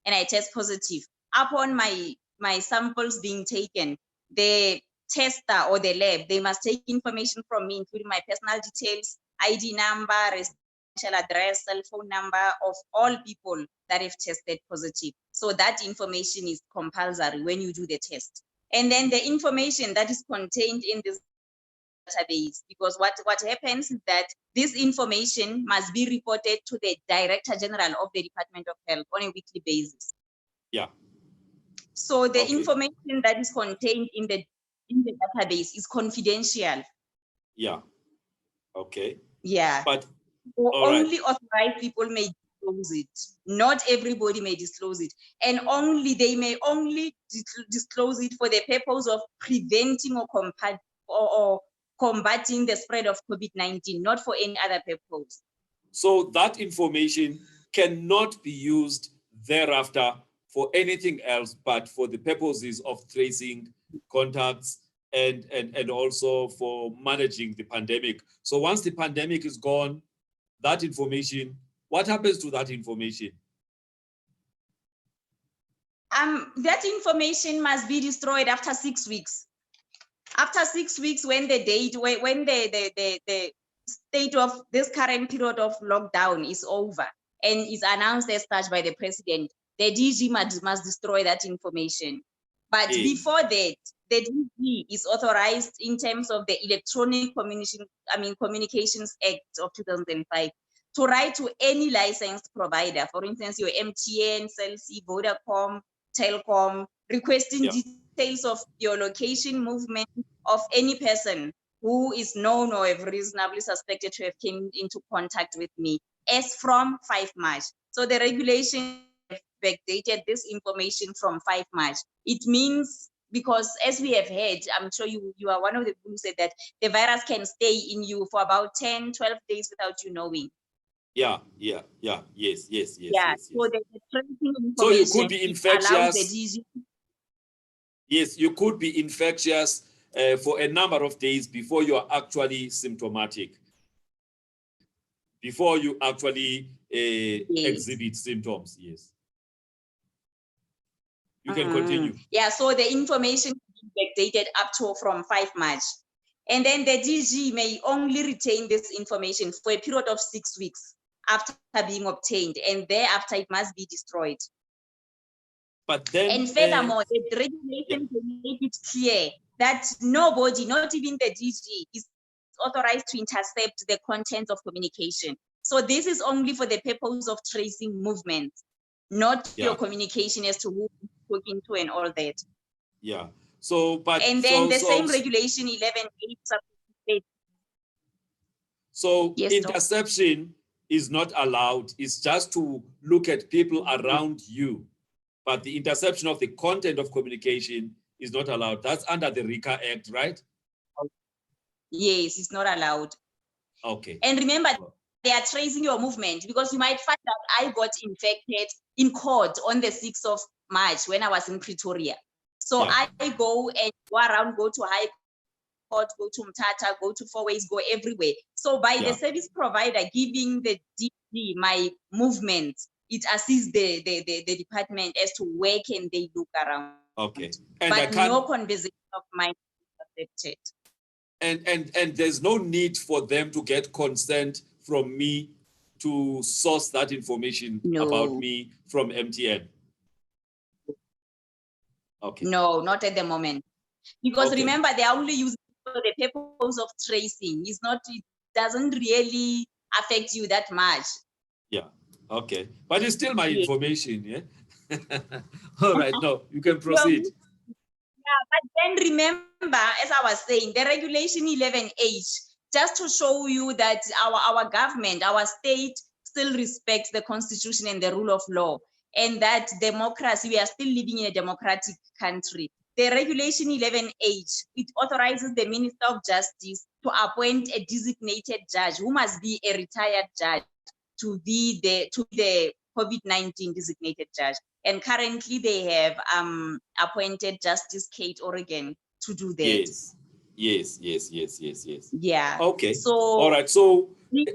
positive, upon my samples being taken, the tester or the lab, they must take information from me, including my personal details, ID number, residential address, cell phone number of all people that have tested positive. So that information is compulsory when you do the test. And then the information that is contained in this database, because what happens is that this information must be reported to the Director General of the Department of Health on a weekly basis. Yeah. So the Okay. information that is contained in the database is confidential. Yeah. Okay. Yeah. But only authorized people may disclose it. Not everybody may disclose it. And they may only disclose it for the purpose of preventing or combating the spread of COVID-19, not for any other purpose. So that information cannot be used thereafter for anything else but for the purposes of tracing contacts and also for managing the pandemic. So once the pandemic is gone, that information, what happens to that information? That information must be destroyed after 6 weeks. After 6 weeks, when the state of this current period of lockdown is over and is announced as such by the president, the DG must destroy that information. But before that, the DG is authorized in terms of the Electronic Communications Act of 2005 to write to any licensed provider, for instance, your MTN, Cell C, Vodacom, Telcom, requesting details of your location, movement of any person who is known or reasonably suspected to have came into contact with me as from 5 March. So the regulation backdated this information from 5 March. It means, because as we have heard, I'm sure you are one of the people who said that the virus can stay in you for about 10, 12 days without you knowing. Yes. So the tracing information, so you could be infectious. The DG. Yes, you could be infectious for a number of days before you are actually symptomatic, before you actually exhibit symptoms. Yes. You can continue. Yeah, so the information is backdated up to from 5 March. And then the DG may only retain this information for a period of 6 weeks after being obtained, and thereafter it must be destroyed. But then, and furthermore, the regulation make it clear that nobody, not even the DG, is authorized to intercept the content of communication. So this is only for the purpose of tracing movements, not your communication as to who is talking to and all that. Yeah. So, but and then the same regulation 11.8. So yes, interception is not allowed. It's just to look at people around you. But the interception of the content of communication is not allowed. That's under the RICA Act, right? Yes, it's not allowed. Okay. And remember, they are tracing your movement, because you might find out I got infected in court on the 6th of March when I was in Pretoria. So I go and go around, go to High Court, go to Mthatha, go to Four Ways, go everywhere. So by the service provider giving the DG my movement, it assists the department as to where can they look around. Okay. But no conversation of mine is accepted. And there's no need for them to get consent from me to source that information about me from MTN. Okay. No, not at the moment. Because remember, they are only using it for the purpose of tracing. It's not, it doesn't really affect you that much. Yeah. Okay. But it's still my information, yeah? All right, no, you can proceed. Yeah, but then remember, as I was saying, the regulation 11H, just to show you that our government, our state still respects the constitution and the rule of law, and that democracy, we are still living in a democratic country. The regulation 11H, it authorizes the Minister of Justice to appoint a designated judge who must be a retired judge to be the COVID-19 designated judge. And currently they have appointed Justice Kate Oregon to do that. Yes. Yeah. Okay. So all right. So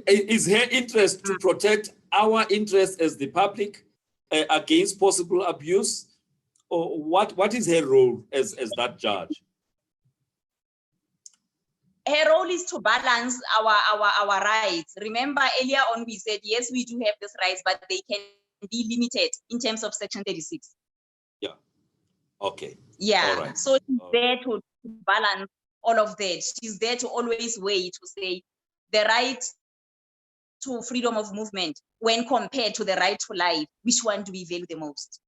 is her interest to protect our interest as the public against possible abuse, or what is her role as that judge? Her role is to balance our rights. Remember earlier on we said, yes, we do have these rights, but they can be limited in terms of Section 36. Yeah. Okay. Yeah. All right. So she's there to balance all of that. She's there to always weigh to say the right to freedom of movement when compared to the right to life, which one do we value the most?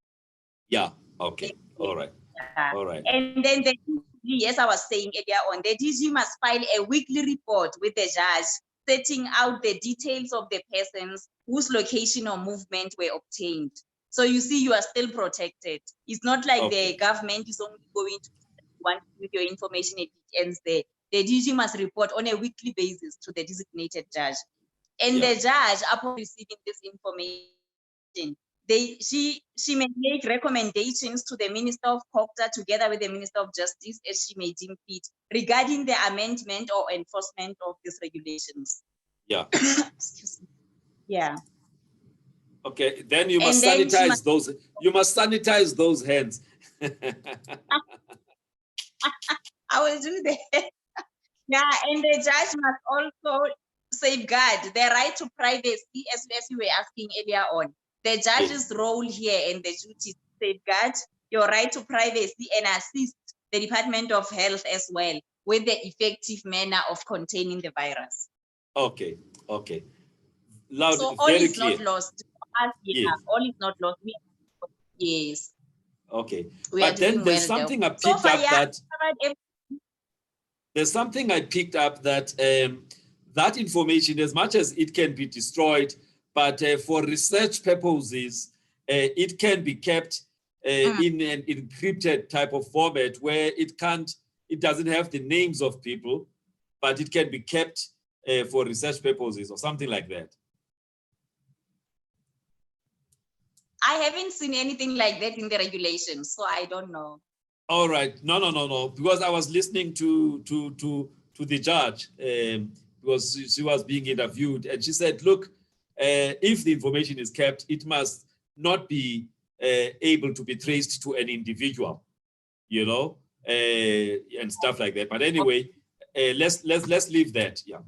Yeah. Okay. All right. Yeah. All right. And then the DG, as I was saying earlier on, the DG must file a weekly report with the judge setting out the details of the persons whose location or movement were obtained. So you see, you are still protected. It's not like the government is only going to want with your information, it ends there. The DG must report on a weekly basis to the designated judge. And the judge, upon receiving this information, she may make recommendations to the Minister of Culture together with the Minister of Justice as she may deem fit regarding the amendment or enforcement of these regulations. Yeah. Excuse me. Yeah. Okay, then you must sanitize those. You must sanitize those hands. I will do that. Yeah, and the judge must also safeguard the right to privacy, as you were asking earlier on. The judge's role here and the duty to safeguard your right to privacy and assist the Department of Health as well with the effective manner of containing the virus. Okay, okay. Loud, so all very is clear. not lost. Yeah, Yes. all is not lost. Yes. Okay, We but then there's something I picked up that there's something I picked up that that information, as much as it can be destroyed, but for research purposes, it can be kept in an encrypted type of format where it doesn't have the names of people, but it can be kept for research purposes or something like that. I haven't seen anything like that in the regulations, so I don't know. All right, no, because I was listening to the judge because she was being interviewed, and she said, look, if the information is kept, it must not be able to be traced to an individual, you know, and stuff like that. But anyway, let's leave that. Yeah,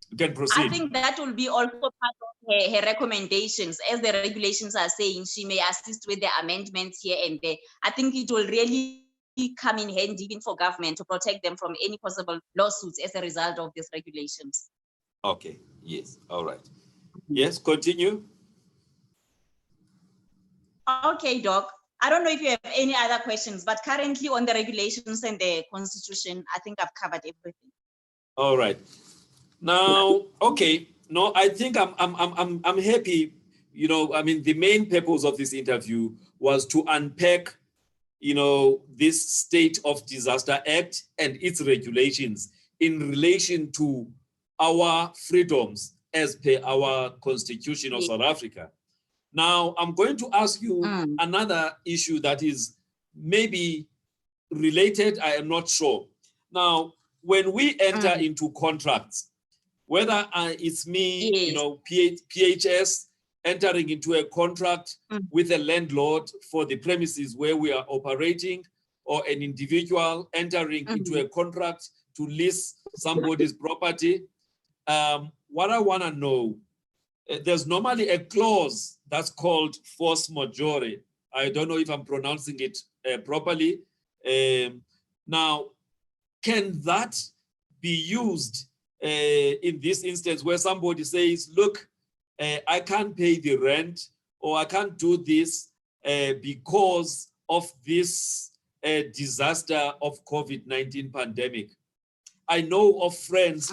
you can proceed. I think that will be also part of her recommendations. As the regulations are saying, she may assist with the amendments here and there. I think it will really come in handy even for government to protect them from any possible lawsuits as a result of these regulations. Okay, yes, all right. Yes, continue. Okay, Doc. I don't know if you have any other questions, but currently on the regulations and the Constitution, I think I've covered everything. All right. Now, okay. No, I think I'm happy. You know, I mean, the main purpose of this interview was to unpack, you know, this State of Disaster Act and its regulations in relation to our freedoms as per our Constitution of South Africa. Now, I'm going to ask you another issue that is maybe related. I am not sure. Now, when we enter into contracts, whether it's me, you know, PHS entering into a contract with a landlord for the premises where we are operating, or an individual entering into a contract to lease somebody's property, what I want to know, there's normally a clause that's called force majeure. I don't know if I'm pronouncing it properly. Now, can that be used in this instance where somebody says, look, I can't pay the rent, or I can't do this because of this disaster of COVID-19 pandemic? I know of friends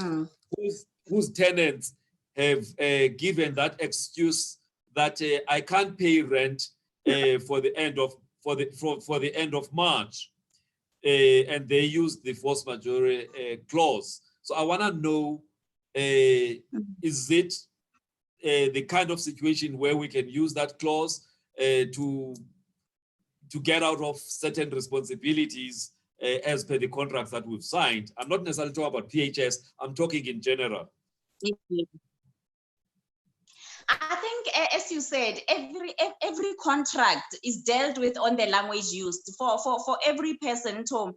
whose tenants have given that excuse that I can't pay rent for the end of March, and they use the force majeure clause. So I want to know, is it the kind of situation where we can use that clause to get out of certain responsibilities as per the contracts that we've signed? I'm not necessarily talking about PHS, I'm talking in general. I think, as you said, every contract is dealt with on the language used for every person to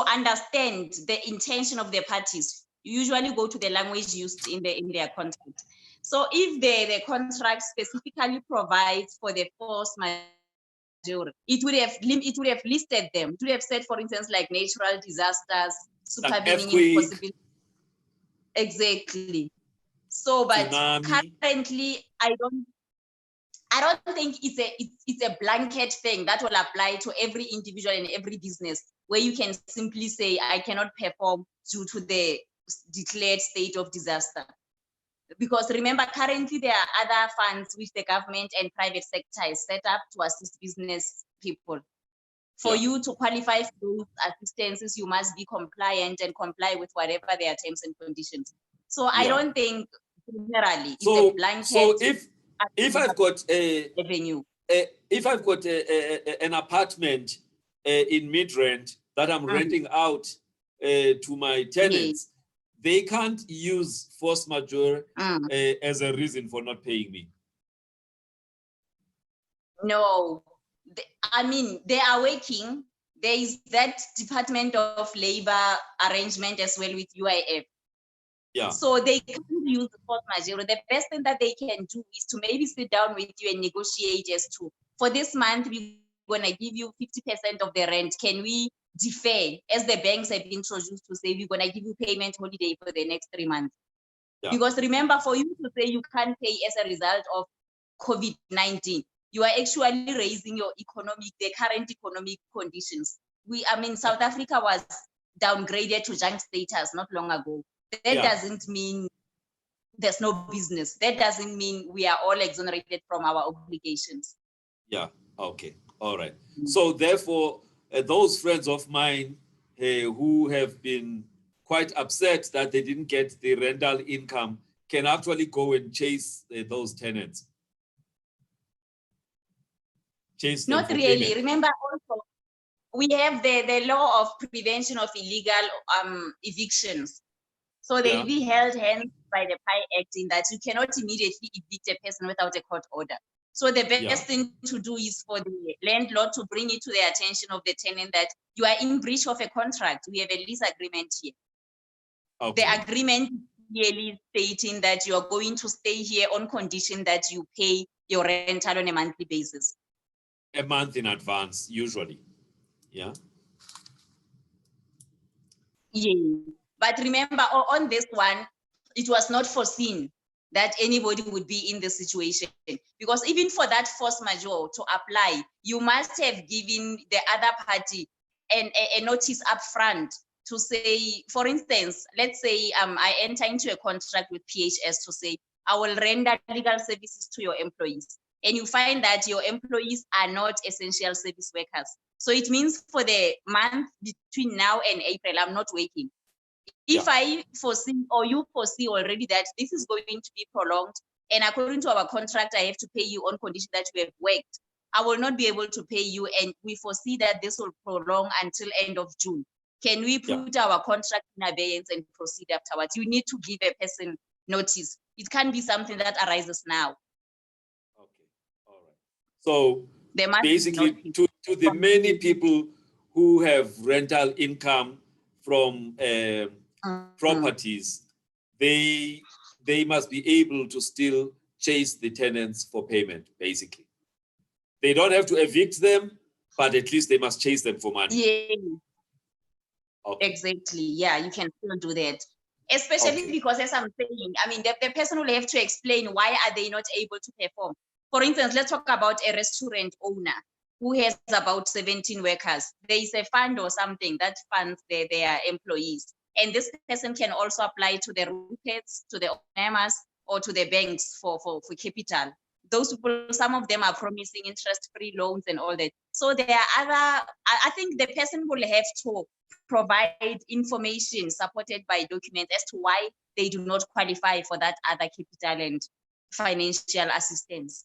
understand the intention of the parties. You usually go to the language used in their contract. So if the contract specifically provides for the force majeure, it would have listed them. It would have said, for instance, like natural disasters, supervening impossibility. Exactly. So, but tsunami. currently, I don't think it's a blanket thing that will apply to every individual and every business where you can simply say I cannot perform due to the declared state of disaster. Because remember, currently there are other funds which the government and private sector is set up to assist business people. For you to qualify for those assistances, you must be compliant and comply with whatever their terms and conditions. So I don't think generally it's a blanket. So if I've got revenue, if I've got an apartment in Midrand that I'm renting out to my tenants, they can't use force majeure as a reason for not paying me. No, I mean, they are working. There is that Department of Labor arrangement as well with UIF. Yeah. So they can't use the force majeure. The best thing that they can do is to maybe sit down with you and negotiate as to, for this month, we're going to give you 50% of the rent. Can we defer, as the banks have introduced to say, we're going to give you payment holiday for the next 3 months? Yeah. Because remember, for you to say you can't pay as a result of COVID-19, you are actually raising your the current economic conditions. South Africa was downgraded to junk status not long ago. That doesn't mean there's no business. That doesn't mean we are all exonerated from our obligations. Yeah, okay, all right. So therefore, those friends of mine who have been quite upset that they didn't get the rental income can actually go and chase those tenants. Chase them. Not really. Payment. Remember also, we have the law of prevention of illegal evictions. So they'll be held hands by the PI Act in that you cannot immediately evict a person without a court order. So the best thing to do is for the landlord to bring it to the attention of the tenant that you are in breach of a contract. We have a lease agreement here. Okay. The agreement clearly stating that you are going to stay here on condition that you pay your rental on a monthly basis. A month in advance, usually. Yeah. Yeah. But remember, on this one, it was not foreseen that anybody would be in this situation. Because even for that force majeure to apply, you must have given the other party a notice up front to say, for instance, let's say I enter into a contract with PHS to say, I will render legal services to your employees. And you find that your employees are not essential service workers. So it means for the month between now and April, I'm not working. If I foresee or you foresee already that this is going to be prolonged, and according to our contract, I have to pay you on condition that you have worked, I will not be able to pay you, and we foresee that this will prolong until end of June. Can we put our contract in abeyance and proceed afterwards? You need to give a person notice. It can't be something that arises now. Okay, all right. So basically, to the many people who have rental income from properties, they must be able to still chase the tenants for payment, basically. They don't have to evict them, but at least they must chase them for money. Yeah. Okay. Exactly. Yeah, you can still do that. Especially because, as I'm saying, the person will have to explain why are they not able to perform. For instance, let's talk about a restaurant owner who has about 17 workers. There is a fund or something that funds their employees. And this person can also apply to the roommates, to the owners, or to the banks for capital. Those people, some of them are promising interest-free loans and all that. So there are other, I think the person will have to provide information supported by documents as to why they do not qualify for that other capital and financial assistance.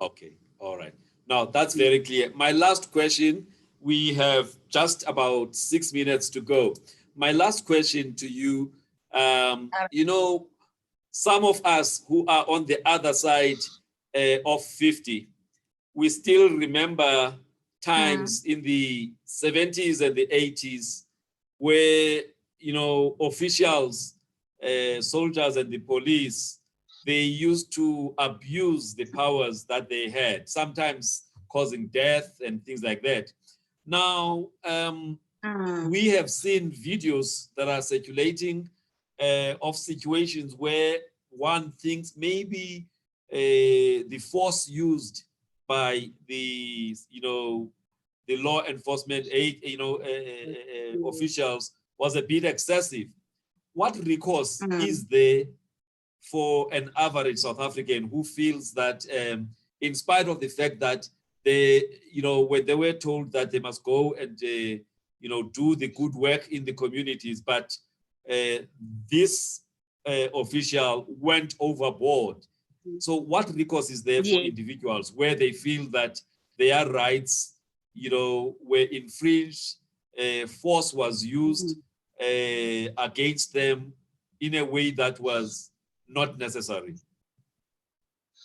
Okay, all right. Now that's very clear. My last question, we have just about 6 minutes to go. My last question to you, some of us who are on the other side of 50, we still remember times in the 70s and the 80s where, you know, officials, soldiers and the police, they used to abuse the powers that they had, sometimes causing death and things like that. Now, we have seen videos that are circulating of situations where one thinks maybe the force used by the, you know, the law enforcement officials was a bit excessive. What recourse is there for an average South African who feels that, in spite of the fact that they, you know, when they were told that they must go and you know, do the good work in the communities, but this official went overboard. So what recourse is there for individuals where they feel that their rights, you know, were infringed, force was used against them in a way that was not necessary?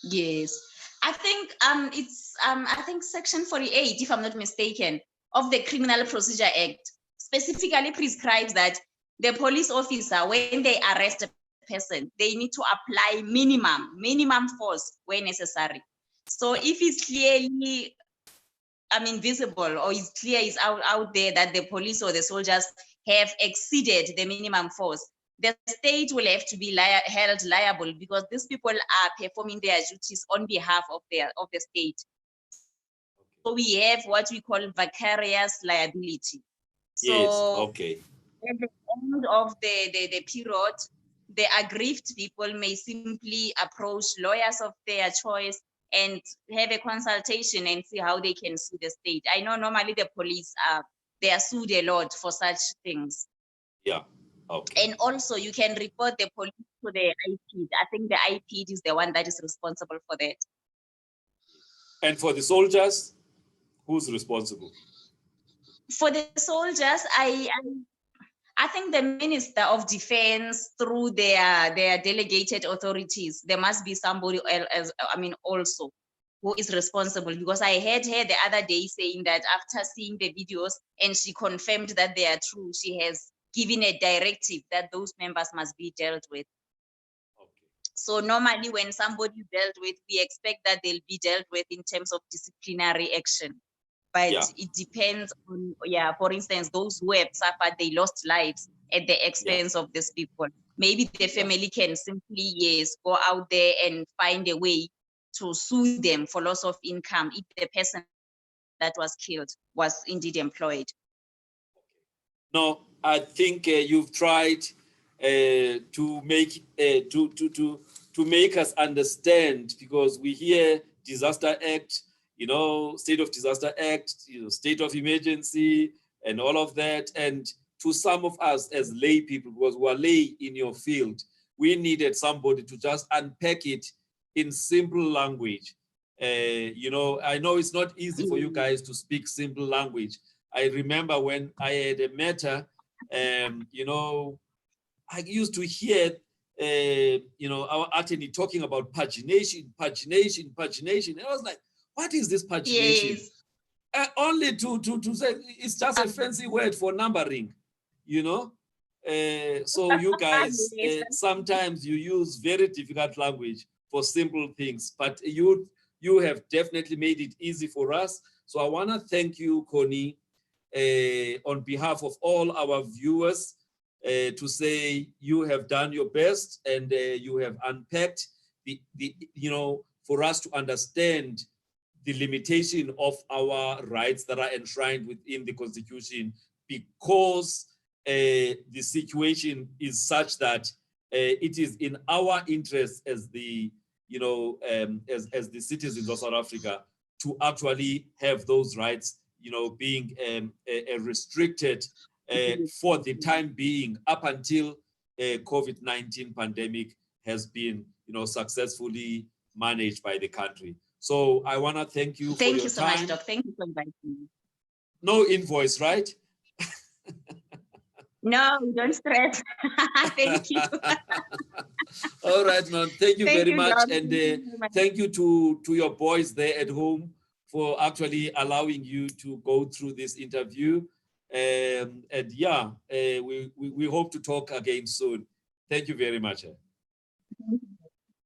Yes, I think it's I think Section 48, if I'm not mistaken, of the Criminal Procedure Act specifically prescribes that the police officer, when they arrest a person, they need to apply minimum force where necessary. So if it's clearly, I mean, visible, or it's clear, is out there that the police or the soldiers have exceeded the minimum force, the state will have to be held liable, because these people are performing their duties on behalf of the state. So we have what we call vicarious liability. So yes, okay. at the end of the period, the aggrieved people may simply approach lawyers of their choice and have a consultation and see how they can sue the state. I know normally the police they are sued a lot for such things. Yeah. Okay. And also you can report the police to the IP. I think the IP is the one that is responsible for that. And for the soldiers, who's responsible? For the soldiers, I think the Minister of Defense, through their delegated authorities, there must be somebody else, I mean, also, who is responsible, because I heard her the other day saying that after seeing the videos and she confirmed that they are true, she has given a directive that those members must be dealt with. Okay. So normally when somebody is dealt with, we expect that they'll be dealt with in terms of disciplinary action. But it depends on, for instance, those who have suffered, they lost lives at the expense of these people. Maybe the family can simply, go out there and find a way to sue them for loss of income if the person that was killed was indeed employed. No, I think you've tried to make to make us understand, because we hear Disaster Act, you know, State of Disaster Act, you know, state of emergency, and all of that. And to some of us as lay people, because we are lay in your field, we needed somebody to just unpack it in simple language. You know, I know it's not easy for you guys to speak simple language. I remember when I had a matter, you know, I used to hear, you know, our attorney talking about pagination. And I was like, what is this pagination? Only to say it's just a fancy word for numbering, you know? So you guys, sometimes you use very difficult language for simple things, but you have definitely made it easy for us. So I want to thank you, Connie, on behalf of all our viewers, to say you have done your best, and you have unpacked the you know, for us to understand the limitation of our rights that are enshrined within the Constitution, because the situation is such that it is in our interest as the, you know, as the citizens of South Africa to actually have those rights, you know, being restricted for the time being, up until COVID-19 pandemic has been, you know, successfully managed by the country. So I want to thank you for your time. Thank you so much, Doc. Thank you for inviting me. No invoice, right? No, don't stress. Thank you. All right, man. Thank you Thank very you, much. John. And Thank you very much. thank you to your boys there at home for actually allowing you to go through this interview. And yeah, we hope to talk again soon. Thank you very much.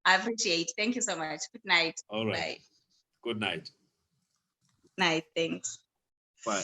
I appreciate. Thank you so much. Good night. All right. Bye. Good night. Night. Thanks. Bye.